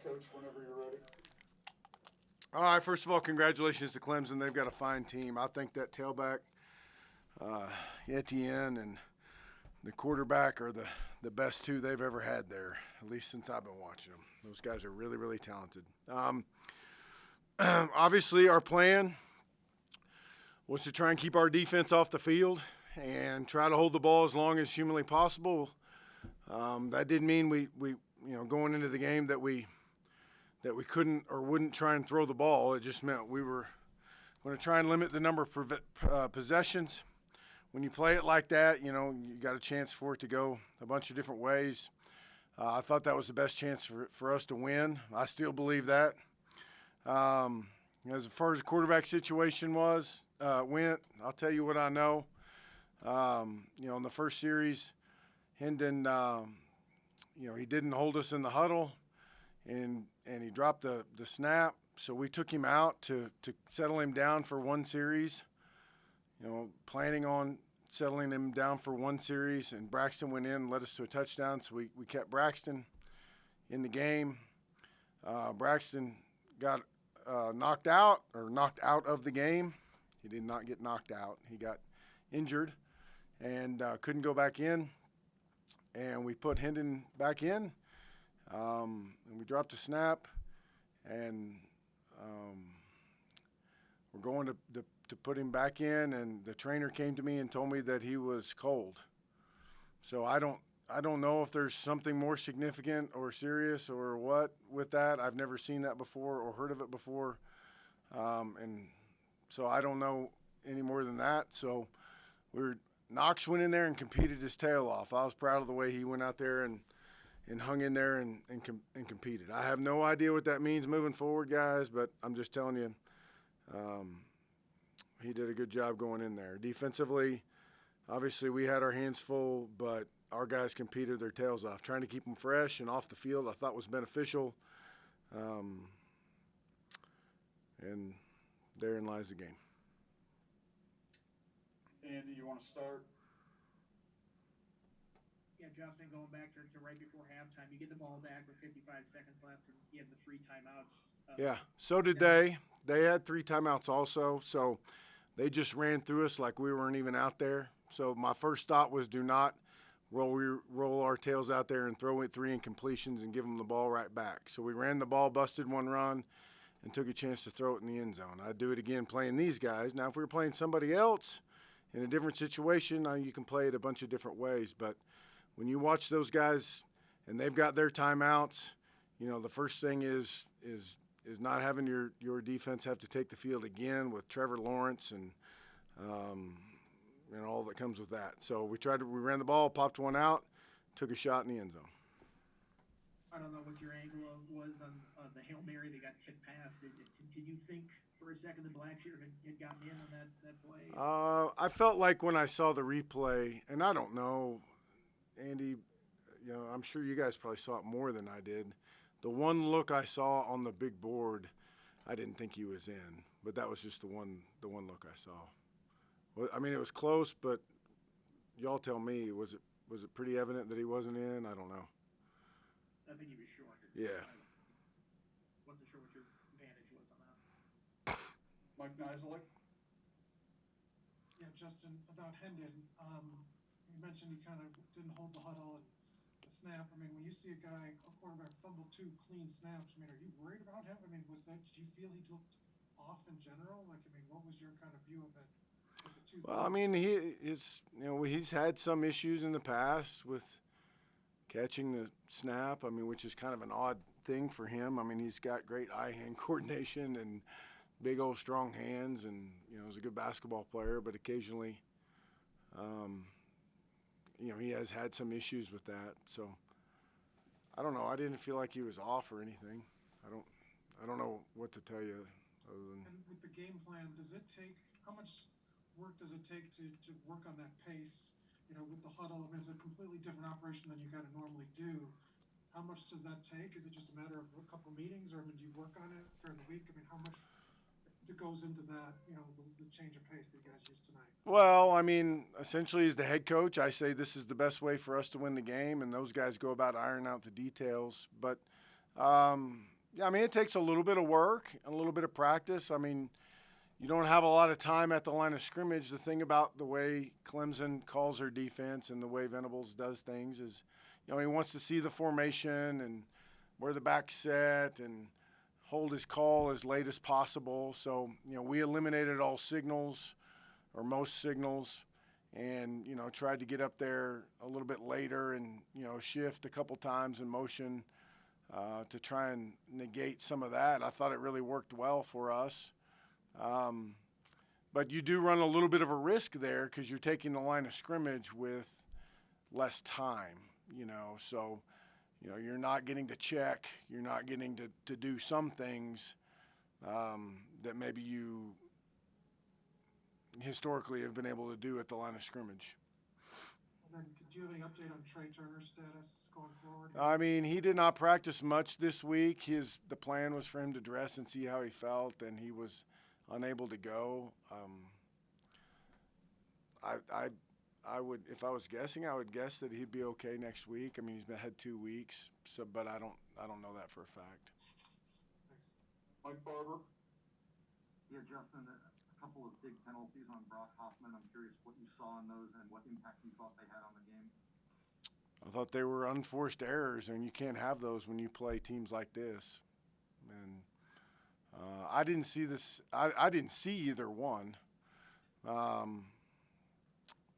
Coach, whenever you're ready. All right, first of all, congratulations to Clemson. They've got a fine team. I think that tailback, Etienne, and the quarterback are the best two they've ever had there, at least since I've been watching them. Those guys are really, really talented. Obviously, our plan was to try and keep our defense off the field and try to hold the ball as long as humanly possible. That didn't mean we going into the game that we couldn't or wouldn't try and throw the ball. It just meant we were going to try and limit the number of possessions. When you play it like that, you got a chance for it to go a bunch of different ways. I thought that was the best chance for us to win. I still believe that. As far as the quarterback situation went, I'll tell you what I know. In the first series, Hendon, he didn't hold us in the huddle, and he dropped the snap. So we took him out to settle him down for one series, planning on settling him down for one series. And Braxton went in and led us to a touchdown, so we kept Braxton in the game. Braxton got knocked out of the game. He did not get knocked out. He got injured and couldn't go back in. And we put Hendon back in, and we dropped a snap, and we're going to put him back in, and the trainer came to me and told me that he was cold. So I don't know if there's something more significant or serious or what with that. I've never seen that before or heard of it before, and so I don't know any more than that. So Knox went in there and competed his tail off. I was proud of the way he went out there and hung in there and competed. I have no idea what that means moving forward, guys, but I'm just telling you, he did a good job going in there. Defensively, obviously we had our hands full, but our guys competed their tails off. Trying to keep them fresh and off the field I thought was beneficial, and therein lies the game. Andy, you want to start? Yeah, Justin, going back to right before halftime, you get the ball back with 55 seconds left, and you have the 3 timeouts. Yeah, so did they. They had 3 timeouts also, so they just ran through us like we weren't even out there. So my first thought was do not roll our tails out there and throw it 3 incompletions and give them the ball right back. So we ran the ball, busted one run, and took a chance to throw it in the end zone. I'd do it again playing these guys. Now, if we were playing somebody else in a different situation, you can play it a bunch of different ways. But when you watch those guys and they've got their timeouts, the first thing is not having your defense have to take the field again with Trevor Lawrence and all that comes with that. So we ran the ball, popped one out, took a shot in the end zone. I don't know what your angle was on the Hail Mary that got tipped past. Did you think for a second the Blackshear had gotten in on that play? I felt like when I saw the replay, and I don't know, Andy, I'm sure you guys probably saw it more than I did. The one look I saw on the big board, I didn't think he was in, but that was just the one look I saw. Well, I mean, it was close, but y'all tell me, was it pretty evident that he wasn't in? I don't know. I think he was short. Yeah. I wasn't sure what your advantage was on that. Mike Nizilik? Yeah, Justin, about Hendon, you mentioned he kind of didn't hold the huddle and the snap. I mean, when you see a quarterback fumble 2 clean snaps, I mean, are you worried about him? I mean, did you feel he looked off in general? Like, I mean, what was your kind of view of it? Well, I mean, he's had some issues in the past with catching the snap, which is kind of an odd thing for him. I mean, he's got great eye-hand coordination and big old strong hands, and he's a good basketball player, but occasionally he has had some issues with that. So I don't know. I didn't feel like he was off or anything. I don't know what to tell you other than. And with the game plan, how much work does it take to work on that pace? With the huddle, I mean, it's a completely different operation than you kind of normally do. How much does that take? Is it just a matter of a couple meetings, or do you work on it during the week? I mean, how much goes into that, the change of pace that you guys used tonight? Well, I mean, essentially as the head coach, I say this is the best way for us to win the game, and those guys go about ironing out the details. But, Yeah, I mean, it takes a little bit of work and a little bit of practice. I mean, you don't have a lot of time at the line of scrimmage. The thing about the way Clemson calls their defense and the way Venables does things is, he wants to see the formation and where the back's set and hold his call as late as possible. So, we eliminated all signals or most signals and, tried to get up there a little bit later and, shift a couple times in motion to try and negate some of that. I thought it really worked well for us. But you do run a little bit of a risk there because you're taking the line of scrimmage with less time, So, you're not getting to check. You're not getting to do some things that maybe you historically have been able to do at the line of scrimmage. And then, do you have any update on Trey Turner's status going forward? I mean, he did not practice much this week. The plan was for him to dress and see how he felt, and he was unable to go. I would, if I was guessing, I would guess that he'd be okay next week. I mean, had 2 weeks, but I don't know that for a fact. Mike Barber. Yeah, Justin, a couple of big penalties on Brock Hoffman. I'm curious what you saw in those and what impact you thought they had on the game. I thought they were unforced errors, and you can't have those when you play teams like this. And I didn't see this. I didn't see either one. But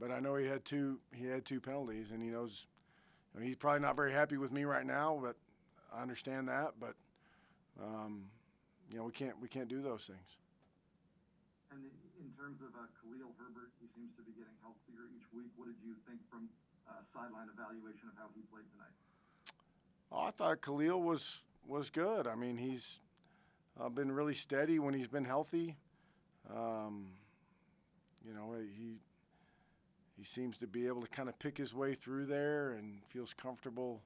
I know he had two penalties, and he knows. He's probably not very happy with me right now, but I understand that. But we can't do those things. And in terms of Khalil Herbert, he seems to be getting healthier each week. What did you think from sideline evaluation of how he played tonight? Oh, I thought Khalil was good. I mean, he's been really steady when he's been healthy. He seems to be able to kind of pick his way through there and feels comfortable.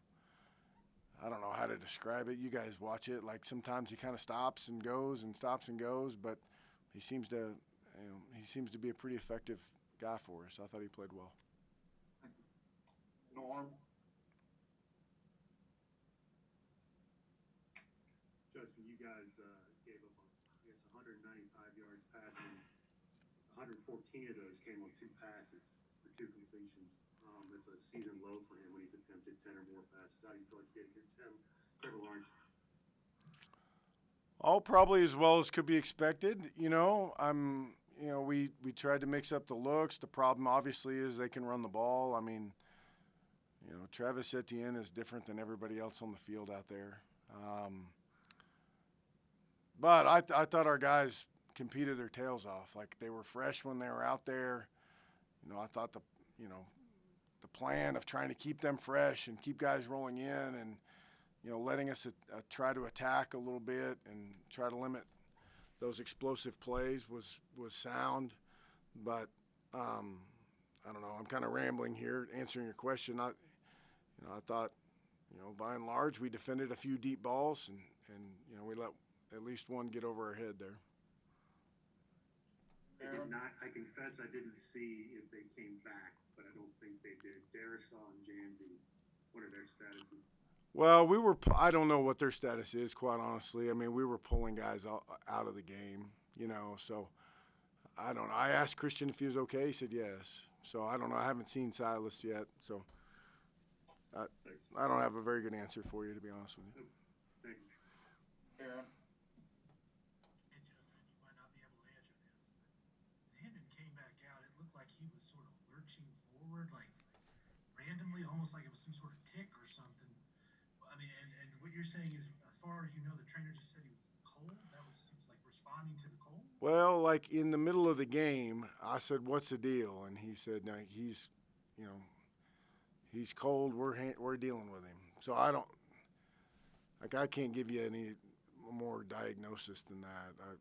I don't know how to describe it. You guys watch it. Like sometimes he kind of stops and goes, but he seems to be a pretty effective guy for us. I thought he played well. Norm. Justin, you guys gave up, 195 yards passing. 114 of those came on 2 passes for 2 completions. That's a season low for him when he's attempted 10 or more passes. How do you feel like you did against him, Trevor Lawrence? Oh, probably as well as could be expected. We tried to mix up the looks. The problem obviously is they can run the ball. I mean, Travis Etienne is different than everybody else on the field out there. But I thought our guys competed their tails off. Like they were fresh when they were out there. I thought the plan of trying to keep them fresh and keep guys rolling in and, letting us try to attack a little bit and try to limit those explosive plays was sound. But I don't know. I'm kind of rambling here answering your question. I thought, by and large, we defended a few deep balls and we let at least one get over our head there. I confess I didn't see if they came back, but I don't think they did. Darisaw and Janzi, what are their statuses? Well, I don't know what their status is, quite honestly. I mean, we were pulling guys out of the game, so I don't know. I asked Christian if he was okay. He said yes. So I don't know. I haven't seen Silas yet, so I don't have a very good answer for you, to be honest with you. Thank you. Aaron. Hey, Justin, you might not be able to answer this, but Hendon came back out. It looked like he was sort of lurching forward, like randomly, almost like it was some sort of tick or something. I mean, and what you're saying is, as far as you know, the trainer just said he was cold? That seems like responding to the cold? Well, like in the middle of the game, I said, "What's the deal?" And he said, "No, he's cold. We're dealing with him." So I can't give you any more diagnosis than that. I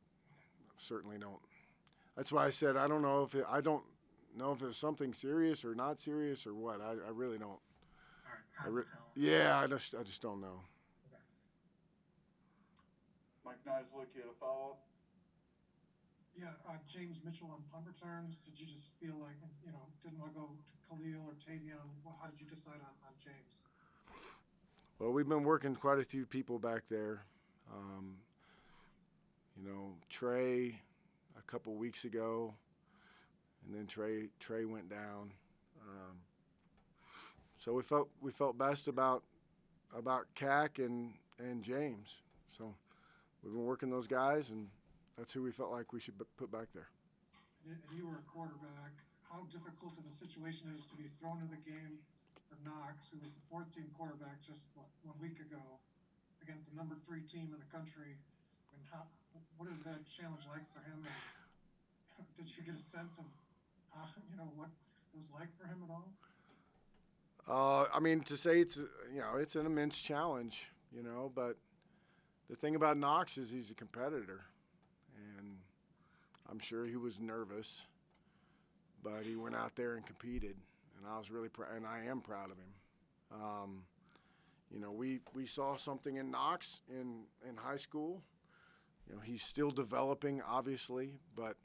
certainly don't. That's why I said I don't know if it was something serious or not serious or what. I really don't. All right, Yeah, I just don't know. Okay. Mike Nislik, you had a follow-up? Yeah, James Mitchell on punt returns. Did you just feel like, didn't want to go to Khalil or Tavion? How did you decide on James? Well, we've been working quite a few people back there. Trey a couple weeks ago, and then Trey went down. So we felt best about CAC and James. So we've been working those guys, and that's who we felt like we should put back there. And you were a quarterback. How difficult of a situation is to be thrown in the game for Knox, who was the fourth-team quarterback just 1 week ago, against the number 3 team in the country? I mean, what is that challenge like for him? And did you get a sense of, what it was like for him at all? To say it's an immense challenge, but the thing about Knox is he's a competitor, and I'm sure he was nervous, but he went out there and competed, and I was really and I am proud of him. We saw something in Knox in high school. He's still developing, obviously, but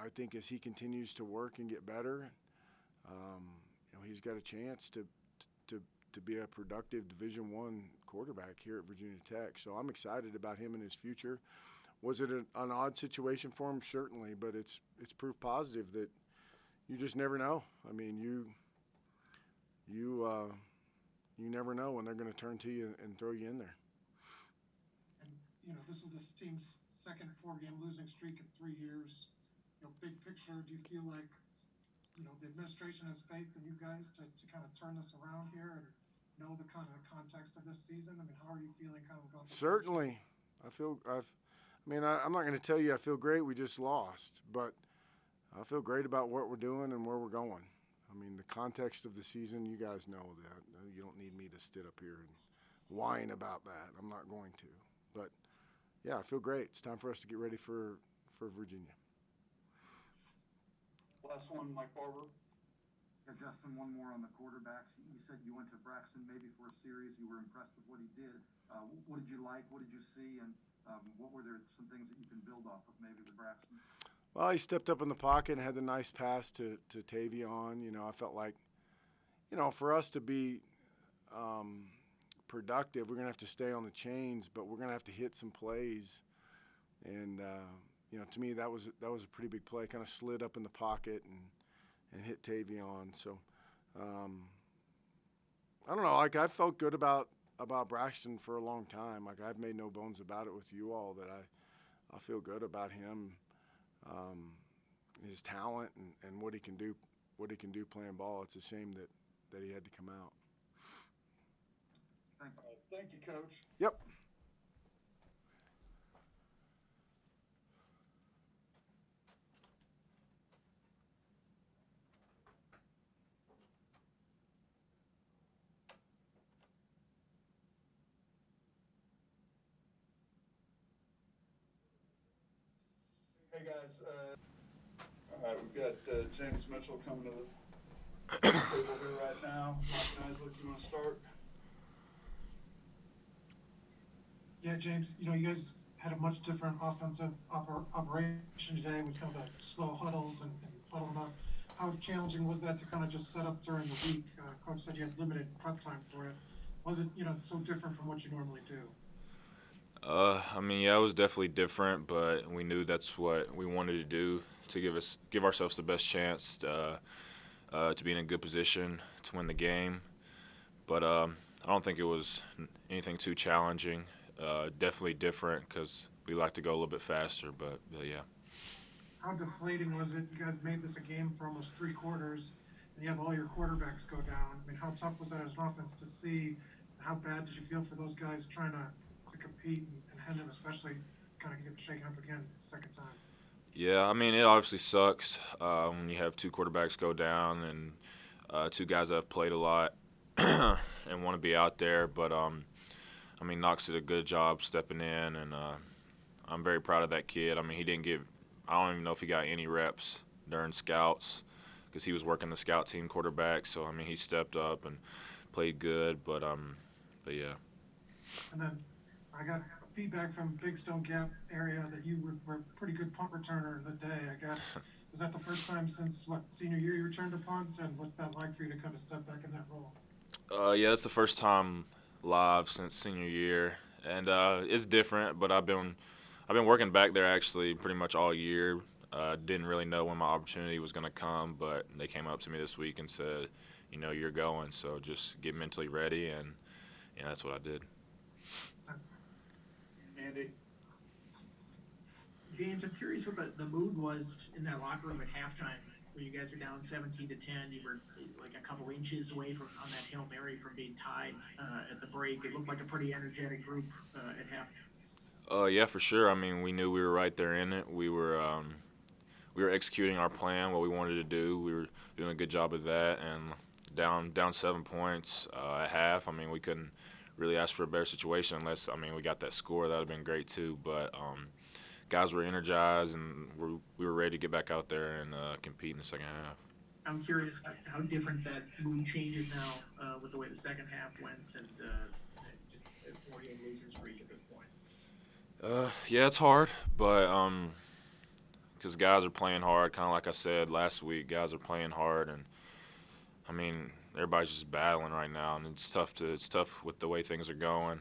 I think as he continues to work and get better, he's got a chance to be a productive Division I quarterback here at Virginia Tech. So I'm excited about him and his future. Was it an odd situation for him? Certainly, but it's proof positive that you just never know. I mean, you never know when they're going to turn to you and throw you in there. And this is this team's second 4-game losing streak in 3 years. Big picture, do you feel like the administration has faith in you guys to kind of turn this around here and know the kind of the context of this season? I mean, how are you feeling kind of about this? Certainly. I'm not going to tell you I feel great. We just lost, but I feel great about what we're doing and where we're going. I mean, the context of the season, you guys know that. You don't need me to sit up here and whine about that. I'm not going to. But, yeah, I feel great. It's time for us to get ready for Virginia. Last one, Mike Barber. Yeah, Justin, one more on the quarterbacks. You said you went to Braxton maybe for a series. You were impressed with what he did. What did you like? What did you see? And what were there some things that you can build off of maybe with Braxton? Well, he stepped up in the pocket and had the nice pass to Tavion. I felt like, for us to be productive, we're going to have to stay on the chains, but we're going to have to hit some plays. And, to me, that was a pretty big play. Kind of slid up in the pocket and hit Tavion. So, I don't know. I felt good about Braxton for a long time. I've made no bones about it with you all that I feel good about him, his talent and what he can do playing ball. It's a shame that he had to come out. Thank you, Coach. Yep. Hey guys, all right, we've got James Mitchell coming to the table here right now. Mike Nisley, you want to start? Yeah, James, you guys had a much different offensive operation today with kind of the slow huddles and huddling up. How challenging was that to kind of just set up during the week? Coach said you had limited prep time for it. Was it, so different from what you normally do? It was definitely different, but we knew that's what we wanted to do to give ourselves the best chance to be in a good position to win the game. But I don't think it was anything too challenging. Definitely different because we like to go a little bit faster, but yeah. How deflating was it? You guys made this a game for almost 3 quarters, and you have all your quarterbacks go down. I mean, how tough was that as an offense to see? How bad did you feel for those guys trying to compete, and Hendon especially kind of get shaken up again second time? Yeah, it obviously sucks when you have 2 quarterbacks go down and 2 guys that have played a lot and want to be out there. But, Knox did a good job stepping in, and I'm very proud of that kid. He didn't I don't even know if he got any reps during scouts because he was working the scout team quarterback. So, he stepped up and played good, but yeah. And then I got feedback from Big Stone Gap area that you were a pretty good punt returner in the day, I guess. Was that the first time since, senior year you returned a punt? And what's that like for you to kind of step back in that role? Yeah, that's the first time live since senior year, and it's different. But I've been working back there actually pretty much all year. Didn't really know when my opportunity was going to come, but they came up to me this week and said, you're going, so just get mentally ready, and that's what I did. Andy? James, I'm curious what the mood was in that locker room at halftime, where you guys are down 17-10. You were like a couple inches away from on that Hail Mary from being tied at the break. It looked like a pretty energetic group at halftime. Yeah, for sure. I mean, we knew we were right there in it. We were executing our plan, what we wanted to do. We were doing a good job of that, and down 7 points at half. I mean, we couldn't really ask for a better situation unless, we got that score. That would have been great too. But guys were energized, and we were ready to get back out there and compete in the second half. I'm curious how different that mood changes now with the way the second half went and just a 4-game losing streak at this point. Yeah, it's hard, but because guys are playing hard, kind of like I said last week, guys are playing hard, and everybody's just battling right now, and it's tough with the way things are going.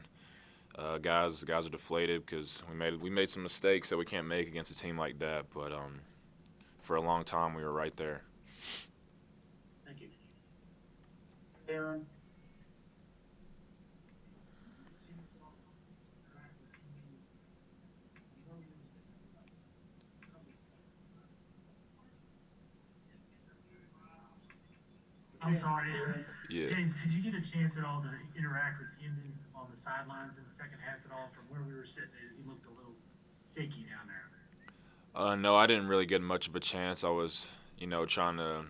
Guys are deflated because we made some mistakes that we can't make against a team like that, but for a long time we were right there. Thank you. Aaron? I'm sorry. Yeah. James, did you get a chance at all to interact with Hendon on the sidelines in the second half at all? From where we were sitting, he looked a little shaky down there. No, I didn't really get much of a chance. I was, trying to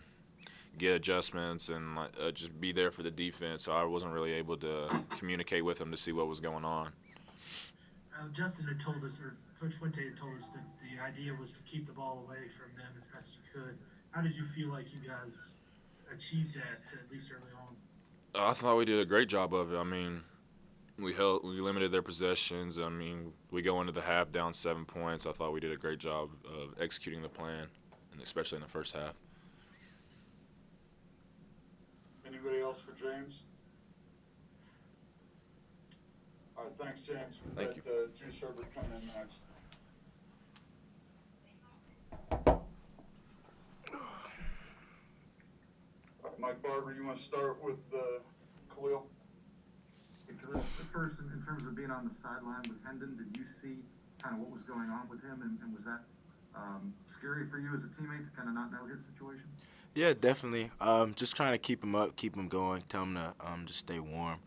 get adjustments and just be there for the defense, so I wasn't really able to communicate with him to see what was going on. Justin had told us, or Coach Fuente had told us that the idea was to keep the ball away from them as best you could. How did you feel like you guys achieved that, at least early on? I thought we did a great job of it. We limited their possessions. We go into the half down 7 points. I thought we did a great job of executing the plan, and especially in the first half. Anybody else for James? All right, thanks, James. We've Thank got Juice Herbert coming in next. Mike Barber, you want to start with Khalil? First, in terms of being on the sideline with Hendon, did you see kind of what was going on with him, and was that scary for you as a teammate to kind of not know his situation? Yeah, definitely. Just trying to keep him up, keep him going, tell him to just stay warm.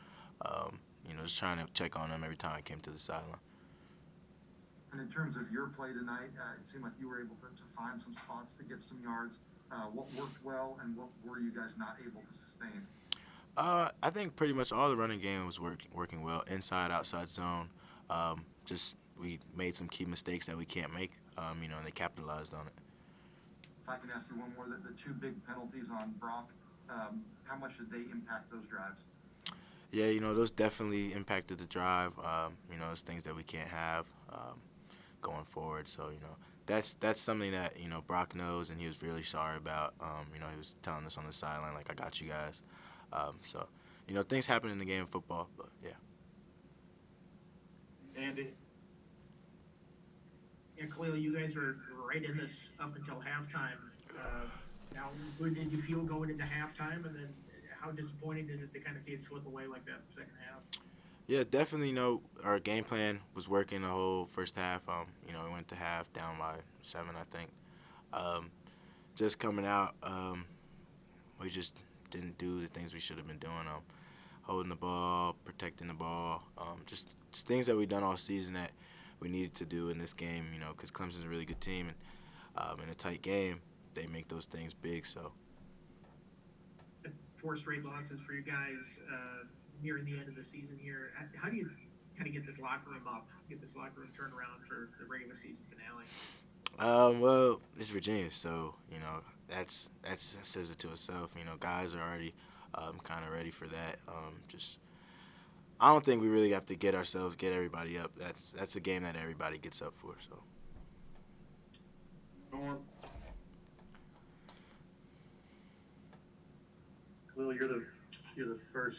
Just trying to check on him every time I came to the sideline. And in terms of your play tonight, it seemed like you were able to find some spots to get some yards. What worked well, and what were you guys not able to sustain? I think pretty much all the running game was working well, inside, outside zone. We made some key mistakes that we can't make, and they capitalized on it. If I can ask you one more, the two big penalties on Brock, how much did they impact those drives? Yeah, those definitely impacted the drive. Those things that we can't have going forward. So, that's something that, Brock knows, and he was really sorry about. He was telling us on the sideline, like, I got you guys. So, things happen in the game of football, but, yeah. Andy? Yeah, Khalil, you guys were right in this up until halftime. Now, what did you feel going into halftime, and then how disappointing is it to kind of see it slip away like that in the second half? Yeah, definitely, our game plan was working the whole first half. We went to half down by 7, I think. Just coming out, we just didn't do the things we should have been doing. Holding the ball, protecting the ball, just things that we've done all season that we needed to do in this game, because Clemson's a really good team, and in a tight game, they make those things big, so. 4 straight losses for you guys nearing the end of the season here. How do you kind of get this locker room up, get this locker room turned around for the regular season finale? Well, it's Virginia, so, that says it to itself. Guys are already kind of ready for that. I don't think we really have to get everybody up. That's a game that everybody gets up for, so. Norm? Khalil, you're the You're the first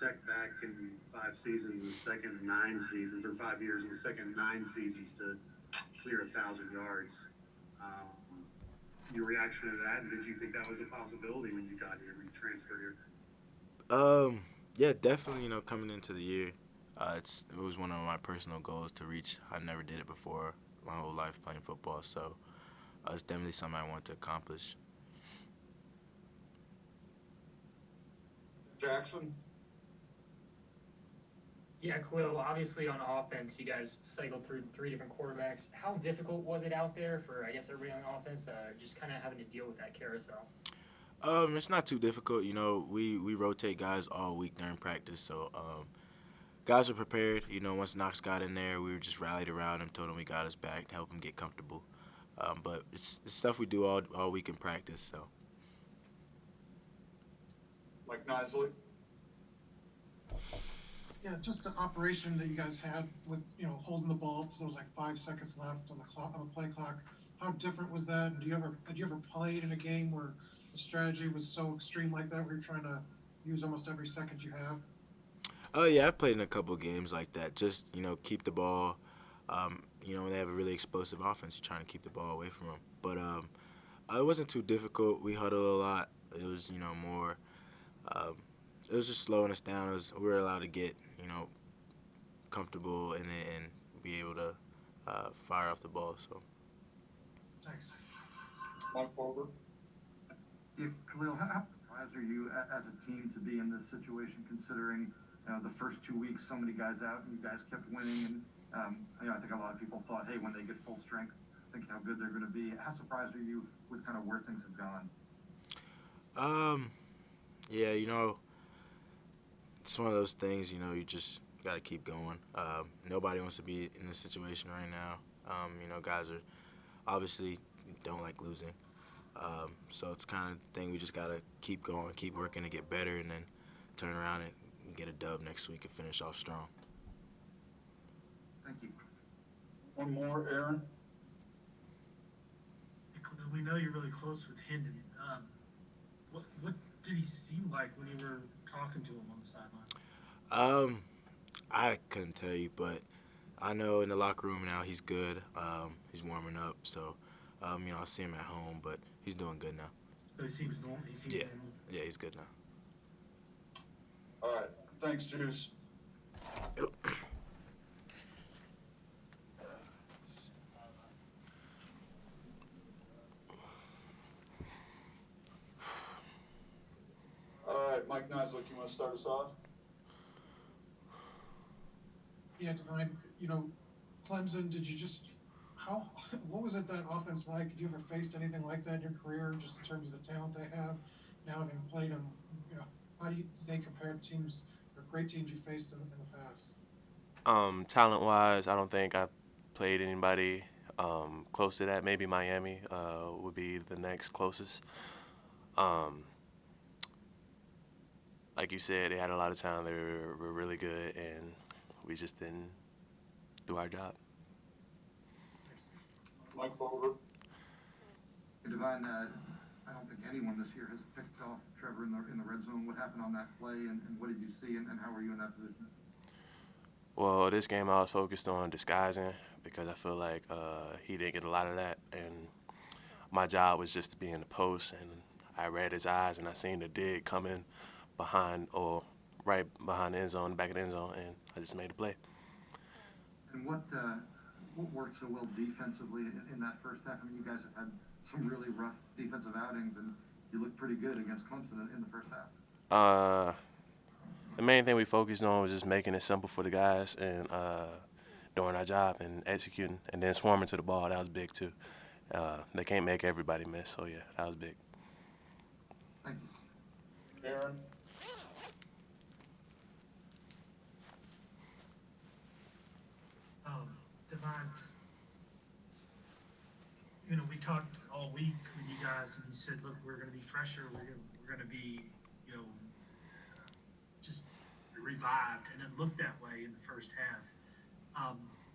Tech back in 5 seasons, the second in 9 seasons, or 5 years, and the second in 9 seasons to clear 1,000 yards. Your reaction to that, and did you think that was a possibility when you got here, when you transferred here? Yeah, definitely. Coming into the year, it was one of my personal goals to reach. I never did it before my whole life playing football, so it's definitely something I want to accomplish. Jackson? Yeah, Khalil, obviously on offense, you guys cycled through 3 different quarterbacks. How difficult was it out there for, I guess, everybody on offense, just kind of having to deal with that carousel? It's not too difficult. We rotate guys all week during practice, so guys are prepared. Once Knox got in there, we were just rallied around him, told him we got his back to help him get comfortable. But it's stuff we do all week in practice, so. Mike Nisley? Yeah, just the operation that you guys had with, holding the ball till there was like 5 seconds left on the clock, on the play clock. How different was that? And had you ever played in a game where the strategy was so extreme like that, where you're trying to use almost every second you have? Oh yeah, I've played in a couple of games like that. Just keep the ball. When they have a really explosive offense, you're trying to keep the ball away from them. But it wasn't too difficult. We huddled a lot. It was more. It was just slowing us down. We were allowed to get comfortable and be able to fire off the ball. So. Thanks. Mike Bober? Yeah, Khalil, how surprised are you as a team to be in this situation, considering the first 2 weeks, so many guys out, and you guys kept winning, and I think a lot of people thought, hey, when they get full strength, think how good they're going to be. How surprised are you with kind of where things have gone? Yeah, it's one of those things. You just got to keep going. Nobody wants to be in this situation right now. Guys are obviously don't like losing. So it's kind of thing we just got to keep going, keep working to get better, and then turn around and get a dub next week and finish off strong. Thank you. One more, Aaron? We know you're really close with Hendon. What did he seem like when you were talking to him on the sideline? I couldn't tell you, but I know in the locker room now he's good. He's warming up, so I'll see him at home, but he's doing good now. So he seems normal. Yeah, he's good now. All right. Thanks, Juice. All right, Mike Nisley, you want to start us off? Yeah, Divine, Clemson, what was it, that offense like? Did you ever faced anything like that in your career, just in terms of the talent they have? Now having played them, how do they compare to teams, or great teams you faced in the past? Talent-wise, I don't think I played anybody close to that. Maybe Miami would be the next closest. Like you said, they had a lot of talent. They were really good, and we just didn't do our job. Mike Bober? Divine, I don't think anyone this year has picked off Trevor in the red zone. What happened on that play, and what did you see, and how were you in that position? Well, this game I was focused on disguising because I feel like he didn't get a lot of that, and my job was just to be in the post, and I read his eyes, and I seen the dig coming right behind the end zone, the back of the end zone, and I just made a play. And what worked so well defensively in that first half? I mean, you guys have had some really rough defensive outings, and you looked pretty good against Clemson in the first half. The main thing we focused on was just making it simple for the guys and doing our job and executing, and then swarming to the ball. That was big too. They can't make everybody miss, so yeah, that was big. Thank you. Aaron? Divine, we talked all week with you guys, and you said, look, we're going to be fresher. We're going to be, just revived, and it looked that way in the first half.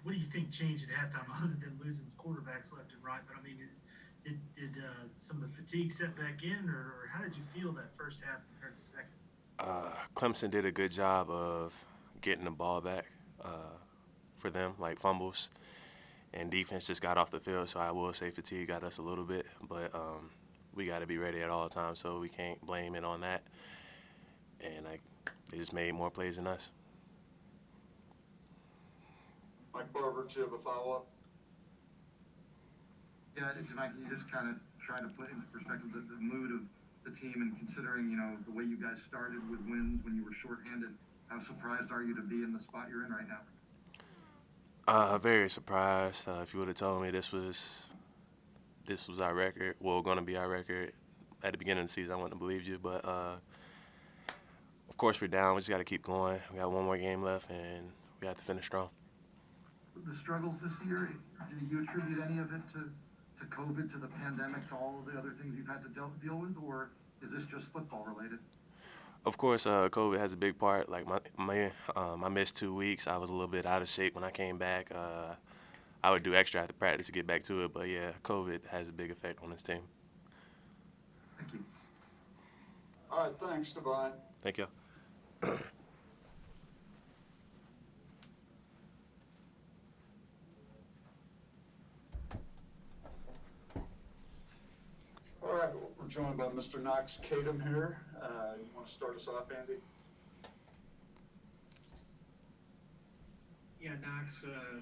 What do you think changed at halftime, other than losing quarterbacks left and right? But I mean, did some of the fatigue set back in, or how did you feel that first half compared to the second? Clemson did a good job of getting the ball back for them, like fumbles, and defense just got off the field. So I will say fatigue got us a little bit, but we got to be ready at all times, so we can't blame it on that. And they just made more plays than us. Mike Barber, do you have a follow-up? Yeah, Mike, can you just kind of try to put into perspective the mood of the team and considering, the way you guys started with wins when you were shorthanded, how surprised are you to be in the spot you're in right now? Very surprised. If you would have told me this was our record, going to be our record at the beginning of the season, I wouldn't have believed you. But of course, we're down. We just got to keep going. We got one more game left, and we have to finish strong. The struggles this year, do you attribute any of it to COVID, to the pandemic, to all of the other things you've had to deal with, or is this just football related? Of course, COVID has a big part. Like I missed 2 weeks. I was a little bit out of shape when I came back. I would do extra after practice to get back to it. But yeah, COVID has a big effect on this team. Thank you. All right, thanks, Devine. Thank you. All right, we're joined by Mr. Knox Kadum here. You want to start us off, Andy? Yeah, Knox, a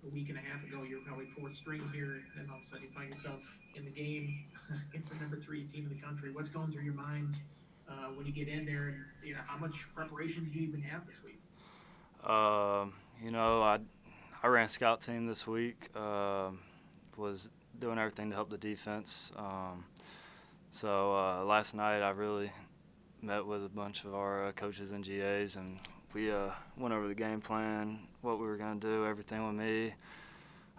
week and a half ago, you were probably fourth string here, and all of a sudden you find yourself in the game against the number 3 team in the country. What's going through your mind when you get in there, and how much preparation do you even have this week? I ran scout team this week. Was doing everything to help the defense. So last night I really met with a bunch of our coaches and GAs, and we went over the game plan, what we were going to do, everything with me.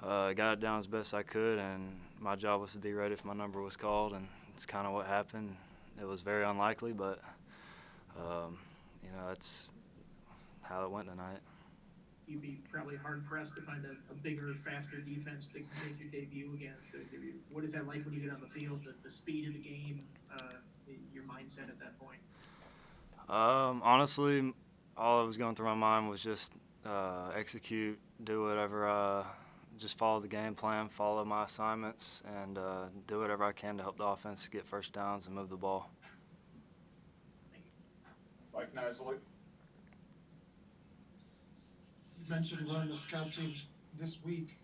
Got it down as best I could, and my job was to be ready if my number was called, and it's kind of what happened. It was very unlikely, but that's how it went tonight. You'd be probably hard-pressed to find a bigger, faster defense to make your debut against. What is that like when you get on the field, the speed of the game, your mindset at that point? Honestly, all that was going through my mind was just execute, do whatever, just follow the game plan, follow my assignments, and do whatever I can to help the offense get first downs and move the ball. Mike Nisley. You mentioned running the scout team this week.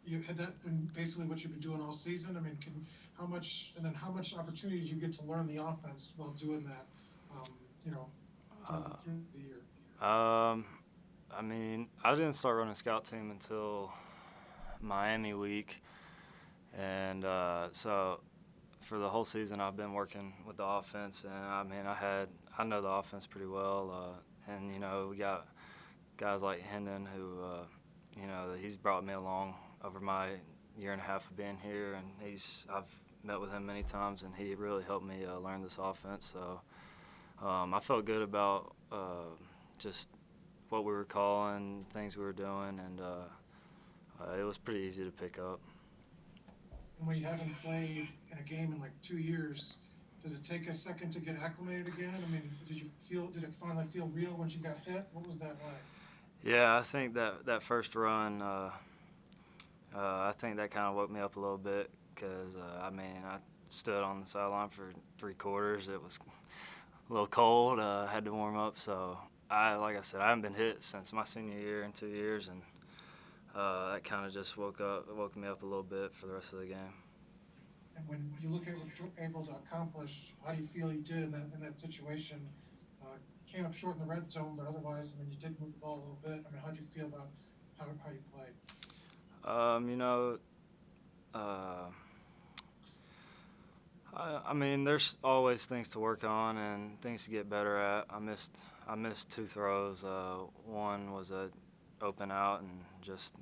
You had that been basically what you've been doing all season? I mean, how much opportunity did you get to learn the offense while doing that, through the year? I didn't start running scout team until Miami week, and so for the whole season I've been working with the offense, and I know the offense pretty well, and we got guys like Hendon who he's brought me along over my year and a half of being here, and I've met with him many times, and he really helped me learn this offense. So I felt good about just what we were calling, things we were doing, and it was pretty easy to pick up. And when you haven't played in a game in like 2 years, does it take a second to get acclimated again? I mean, did it finally feel real once you got hit? What was that like? Yeah, I think that first run, I think that kind of woke me up a little bit because, I stood on the sideline for 3 quarters. It was a little cold. I had to warm up. So, like I said, I haven't been hit since my senior year in 2 years, and that kind of just woke me up a little bit for the rest of the game. And when you look at what you're able to accomplish, how do you feel you did in that situation? Came up short in the red zone, but otherwise, you did move the ball a little bit. How do you feel about how you played? There's always things to work on and things to get better at. I missed 2 throws. One was a open out and just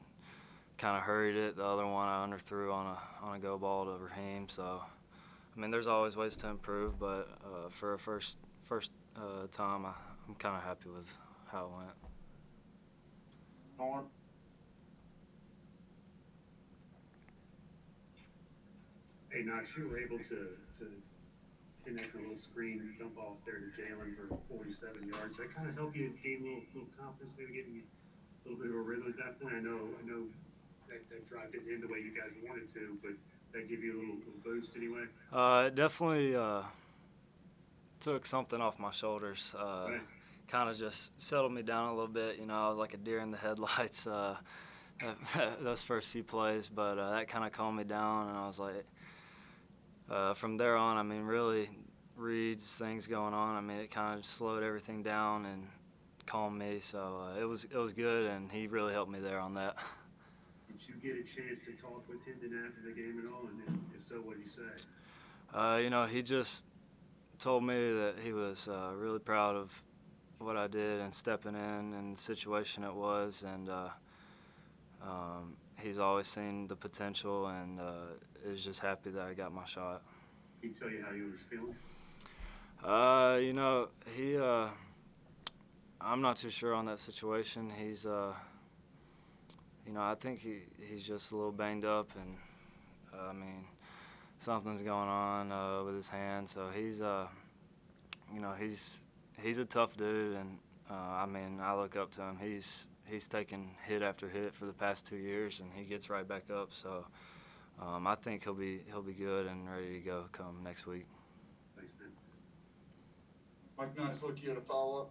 kind of hurried it. The other one I underthrew on a go ball to Raheem. So, there's always ways to improve, but for a first time, I'm kind of happy with how it went. Norm. Hey, Knox, you were able to connect a little screen, dump off there to Jalen for 47 yards. That kind of help you gain a little confidence, maybe getting you a little bit of a rhythm at that point. I know that drive didn't end the way you guys wanted to, but that give you a little boost anyway. It definitely took something off my shoulders. Right. Kind of just settled me down a little bit. You know, I was like a deer in the headlights those first few plays, but that kind of calmed me down, and I was like, from there on, I mean, really reads, things going on. I mean, it kind of slowed everything down and calmed me. So it was good, and he really helped me there on that. Did you get a chance to talk with Hendon after the game at all? And if so, what did he say? You know, he just told me that he was really proud of what I did and stepping in and the situation it was, and he's always seen the potential and is just happy that I got my shot. Did he tell you how he was feeling? You know, he I'm not too sure on that situation. He's you know, I think he's just a little banged up, and I mean, something's going on with his hand, so he's you know, he's a tough dude, and I mean, I look up to him. He's taken hit after hit for the past 2 years, and he gets right back up. So I think he'll be good and ready to go come next week. Thanks, man. Mike Nice, look, you had a follow-up?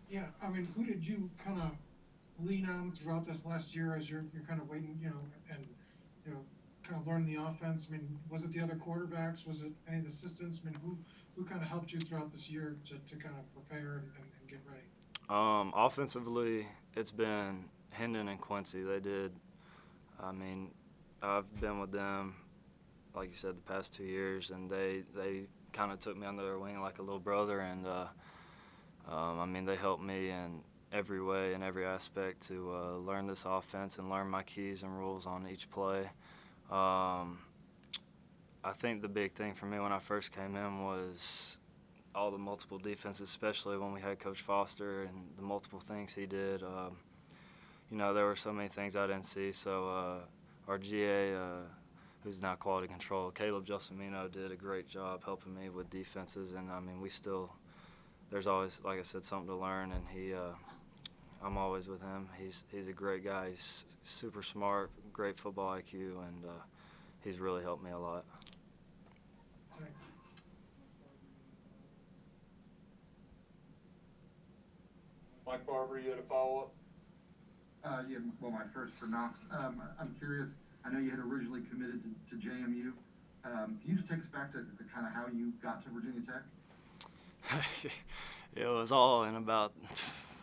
Yeah, I mean, who did you kind of lean on throughout this last year as you're kind of waiting, you know, and, you know, kind of learning the offense? I mean, was it the other quarterbacks? Was it any of the assistants? I mean, who kind of helped you throughout this year to kind of prepare and get ready? Offensively, it's been Hendon and Quincy. They did. I mean, I've been with them, like you said, the past 2 years, and they kind of took me under their wing like a little brother, and I mean, they helped me in every way, in every aspect to learn this offense and learn my keys and rules on each play. I think the big thing for me when I first came in was all the multiple defenses, especially when we had Coach Foster and the multiple things he did. You know, there were so many things I didn't see. So our GA, who's now quality control, Caleb Gelsomino, did a great job helping me with defenses. And, I mean, there's always, like I said, something to learn. And I'm always with him. He's a great guy. He's super smart, great football IQ, and he's really helped me a lot. Mike Barber, you had a follow-up? Yeah, well, my first for Knox. I'm curious, I know you had originally committed to JMU. Can you just take us back to kind of how you got to Virginia Tech? It was all in about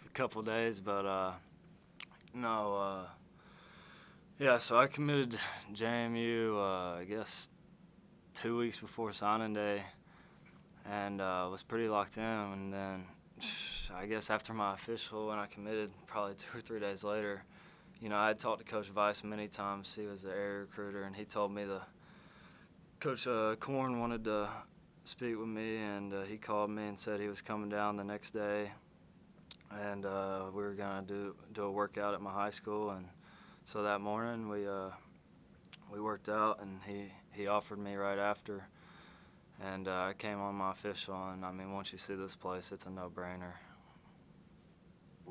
a couple days, but no, yeah, so I committed to JMU, I guess 2 weeks before signing day, and was pretty locked in, and then I guess after my official, when I committed, probably 2 or 3 days later, you know, I had talked to Coach Weiss many times. He was the area recruiter, and he told me Coach Korn wanted to speak with me, and he called me and said he was coming down the next day, and we were gonna do a workout at my high school. And so that morning we worked out, and he offered me right after, and I came on my official. And I mean, once you see this place, it's a no-brainer.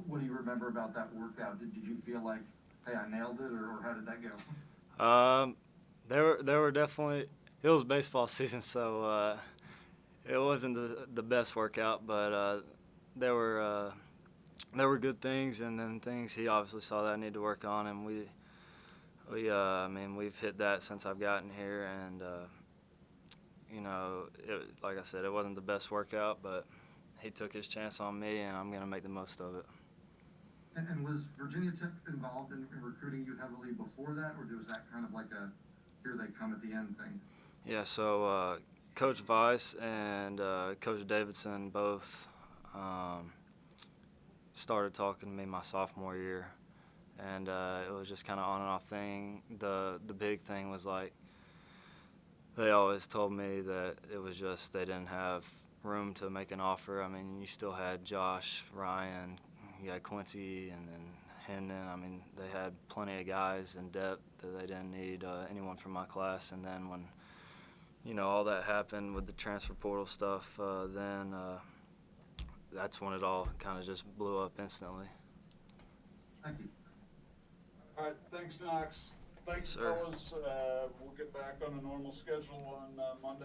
What do you remember about that workout? Did you feel like, hey, I nailed it, or how did that go? There were definitely, it was baseball season, so it wasn't the best workout, but there were good things, and then things he obviously saw that I need to work on, and I mean, we've hit that since I've gotten here, and you know, like I said, it wasn't the best workout, but he took his chance on me, and I'm gonna make the most of it. And was Virginia Tech involved in recruiting you heavily before that, or was that kind of like a here they come at the end thing? Yeah, so Coach Weiss and Coach Davidson both started talking to me my sophomore year, and it was just kind of on and off thing. The big thing was, like, they always told me that it was just they didn't have room to make an offer. I mean, you still had Josh, Ryan, you had Quincy, and then Hendon, I mean, they had plenty of guys in depth that they didn't need anyone from my class. And then when, all that happened with the transfer portal stuff, then that's when it all kind of just blew up instantly. Thank you. All right, thanks, Knox. Thanks, Sir. fellas. We'll get back on a normal schedule on Monday.